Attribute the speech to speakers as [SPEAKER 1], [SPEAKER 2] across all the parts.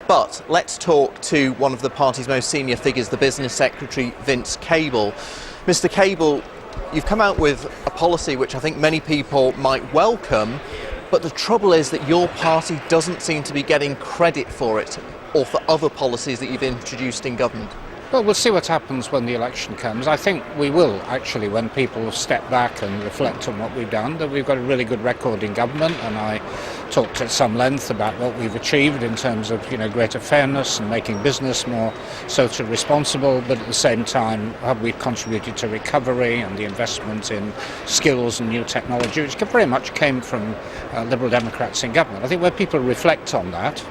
[SPEAKER 1] But let's talk to one of the party's most senior figures, the business secretary, Vince Cable. Mr. Cable, you've come out with a policy which I think many people might welcome, but the trouble is that your party doesn't seem to be getting credit for it or for other policies that you've introduced in government.
[SPEAKER 2] Well, we'll see what happens when the election comes. I think we will, actually, when people step back and reflect on what we've done, that we've got a really good record in government, and I talked at some length about what we've achieved in terms of, greater fairness and making business more socially responsible, but at the same time, have we contributed to recovery and the investment in skills and new technology, which very much came from Liberal Democrats in government. I think when people reflect on that,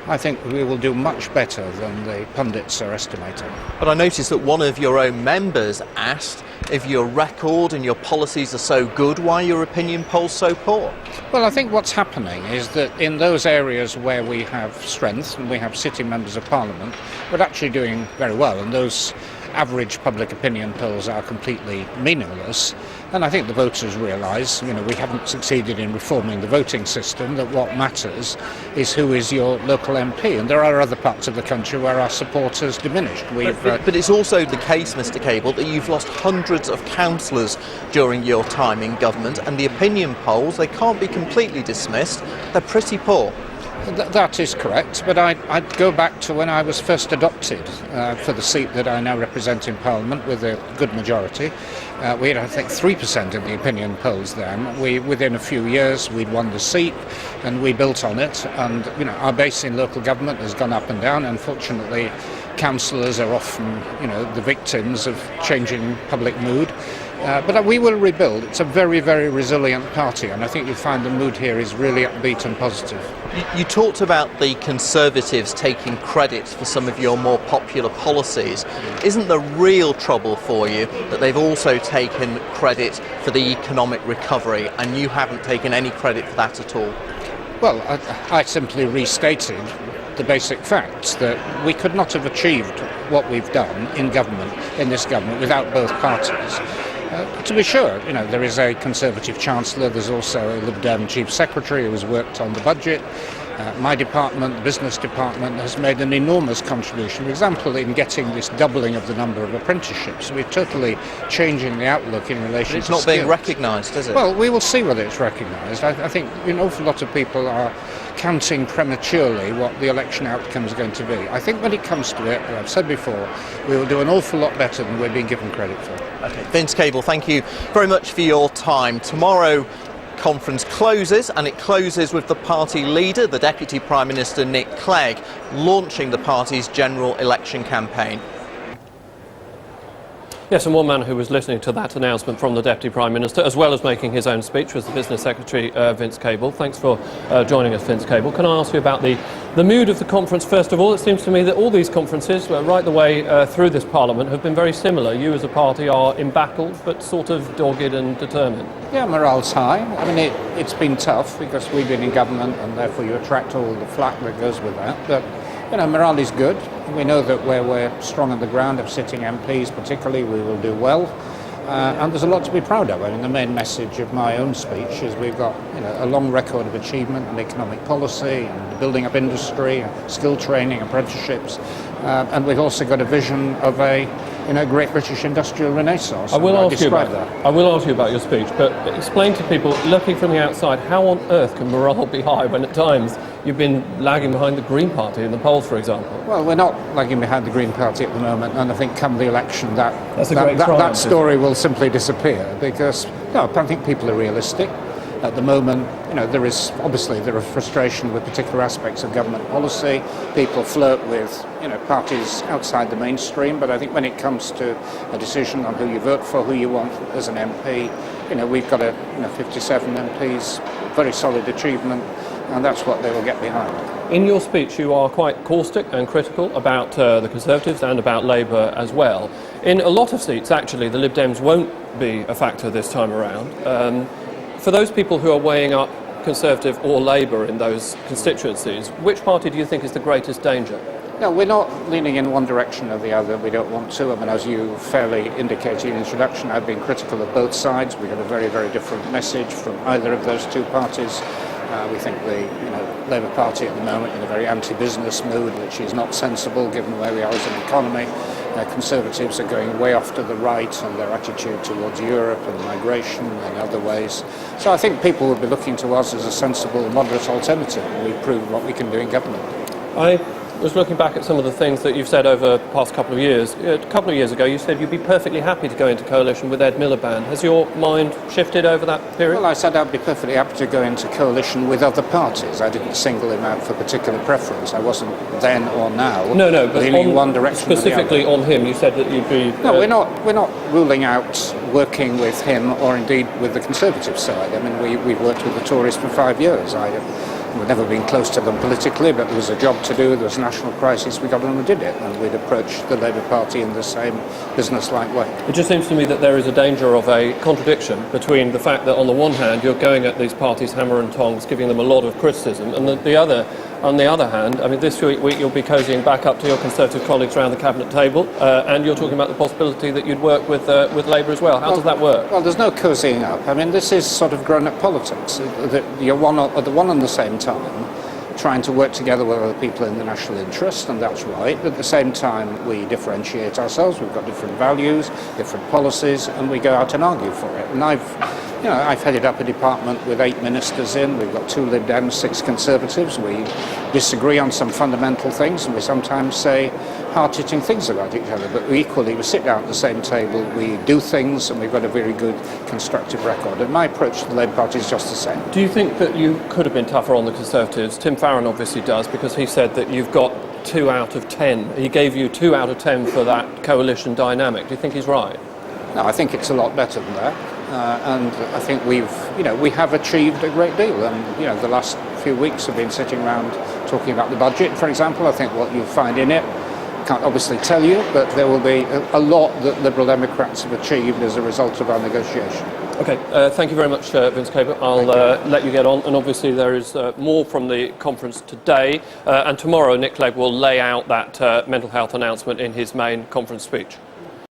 [SPEAKER 2] I think we will do much better than the pundits are estimating.
[SPEAKER 1] But I noticed that one of your own members asked if your record and your policies are so good, why are your opinion polls so poor?
[SPEAKER 2] Well, I think what's happening is that in those areas where we have strength and we have sitting members of Parliament, we're actually doing very well, and those average public opinion polls are completely meaningless. And I think the voters realise, we haven't succeeded in reforming the voting system, that what matters is who is your local MP. And there are other parts of the country where our support has diminished.
[SPEAKER 1] But it's also the case, Mr. Cable, that you've lost hundreds of councillors during your time in government, and the opinion polls, they can't be completely dismissed, they're pretty poor.
[SPEAKER 2] That is correct, but I'd go back to when I was first adopted for the seat that I now represent in Parliament with a good majority. We had, I think, 3% in the opinion polls then. Within a few years, we'd won the seat, and we built on it. And our base in local government has gone up and down. Unfortunately, councillors are often, the victims of changing public mood. But we will rebuild. It's a very, very resilient party, and I think you'll find the mood here is really upbeat and positive.
[SPEAKER 1] You talked about the Conservatives taking credit for some of your more popular policies. Isn't the real trouble for you that they've also taken credit for the economic recovery, and you haven't taken any credit for that at all?
[SPEAKER 2] Well, I simply restated the basic facts that we could not have achieved what we've done in government, in this government, without both parties. To be sure, there is a Conservative Chancellor, there's also a Lib Dem Chief Secretary who has worked on the budget. My department, the business department, has made an enormous contribution, for example, in getting this doubling of the number of apprenticeships. We're totally changing the outlook in relation to
[SPEAKER 1] It's not being recognised, is it?
[SPEAKER 2] Well, we will see whether it's recognised. I think an awful lot of people are counting prematurely what the election outcome is going to be. I think when it comes to it, as I've said before, we will do an awful lot better than we're being given credit for.
[SPEAKER 1] Okay. Vince Cable, thank you very much for your time. Tomorrow, conference closes, and it closes with the party leader, the Deputy Prime Minister Nick Clegg, launching the party's general election campaign.
[SPEAKER 3] Yes, and one man who was listening to that announcement from the Deputy Prime Minister, as well as making his own speech, was the Business Secretary, Vince Cable. Thanks for joining us, Vince Cable. Can I ask you about the mood of the conference, first of all? It seems to me that all these conferences, right the way through this Parliament, have been very similar. You as a party are embattled, but sort of dogged and determined.
[SPEAKER 2] Yeah, morale's high. I mean, it's been tough because we've been in government, and therefore you attract all the flack that goes with that. But morale is good. We know that where we're strong on the ground of sitting MPs particularly, we will do well. And there's a lot to be proud of. I mean, the main message of my own speech is we've got a long record of achievement in economic policy and building up industry, and skill training, apprenticeships. And we've also got a vision of a great British industrial renaissance.
[SPEAKER 3] I will ask you about your speech, but explain to people looking from the outside, how on earth can morale be high when at times you've been lagging behind the Green Party in the polls, for example?
[SPEAKER 2] Well, we're not lagging behind the Green Party at the moment, and I think come the election that story will simply disappear, because I think people are realistic. At the moment, there is frustration with particular aspects of government policy. People flirt with, parties outside the mainstream. But I think when it comes to a decision on who you vote for, who you want as an MP, we've got 57 MPs, very solid achievement, and that's what they will get behind.
[SPEAKER 3] In your speech, you are quite caustic and critical about the Conservatives and about Labour as well. In a lot of seats, actually, the Lib Dems won't be a factor this time around. For those people who are weighing up Conservative or Labour in those constituencies, which party do you think is the greatest danger?
[SPEAKER 2] No, we're not leaning in one direction or the other. We don't want to. I mean, as you fairly indicated in the introduction, I've been critical of both sides. We have a very, very different message from either of those two parties. We think the Labour Party at the moment in a very anti-business mood, which is not sensible given where we are as an economy. Conservatives are going way off to the right and their attitude towards Europe and migration and other ways. So I think people will be looking to us as a sensible, moderate alternative, and we've proved what we can do in government.
[SPEAKER 3] I was looking back at some of the things that you've said over the past couple of years. A couple of years ago you said you'd be perfectly happy to go into coalition with Ed Miliband. Has your mind shifted over that period?
[SPEAKER 2] Well, I said I'd be perfectly happy to go into coalition with other parties. I didn't single him out for particular preference. I wasn't then or now
[SPEAKER 3] but
[SPEAKER 2] leaning one direction
[SPEAKER 3] specifically
[SPEAKER 2] or the other.
[SPEAKER 3] on him, you said that you'd be...
[SPEAKER 2] No, we're not ruling out working with him or indeed with the Conservative side. I mean, we've worked with the Tories for 5 years. We've never been close to them politically, but there was a job to do, there was a national crisis, we got on and did it, and we'd approach the Labour Party in the same business-like way.
[SPEAKER 3] It just seems to me that there is a danger of a contradiction between the fact that on the one hand you're going at these parties hammer and tongs, giving them a lot of criticism, and on the other hand, I mean, this week you'll be cozying back up to your Conservative colleagues around the Cabinet table, and you're talking about the possibility that you'd work with Labour as well. How does that work?
[SPEAKER 2] Well, there's no cozying up. I mean, this is sort of grown-up politics. You're at the one and the same time trying to work together with other people in the national interest, and that's right. At the same time, we differentiate ourselves. We've got different values, different policies, and we go out and argue for it. And I've headed up a department with 8 ministers in. We've got 2 Lib Dems, 6 Conservatives. We disagree on some fundamental things, and we sometimes say hard-hitting things about each other. But we sit down at the same table, we do things, and we've got a very good constructive record. And my approach to the Labour Party is just the same.
[SPEAKER 3] Do you think that you could have been tougher on the Conservatives? Tim Farron obviously does, because he said that you've got 2 out of 10. He gave you 2 out of 10 for that coalition dynamic. Do you think he's right?
[SPEAKER 2] No, I think it's a lot better than that. And I think we have achieved a great deal. And, the last few weeks have been sitting around talking about the budget, for example. I think what you'll find in it, can't obviously tell you, but there will be a lot that Liberal Democrats have achieved as a result of our negotiation.
[SPEAKER 3] OK, thank you very much, Vince Cable. I'll let you get on. And obviously there is more from the conference today. And tomorrow Nick Clegg will lay out that mental health announcement in his main conference speech.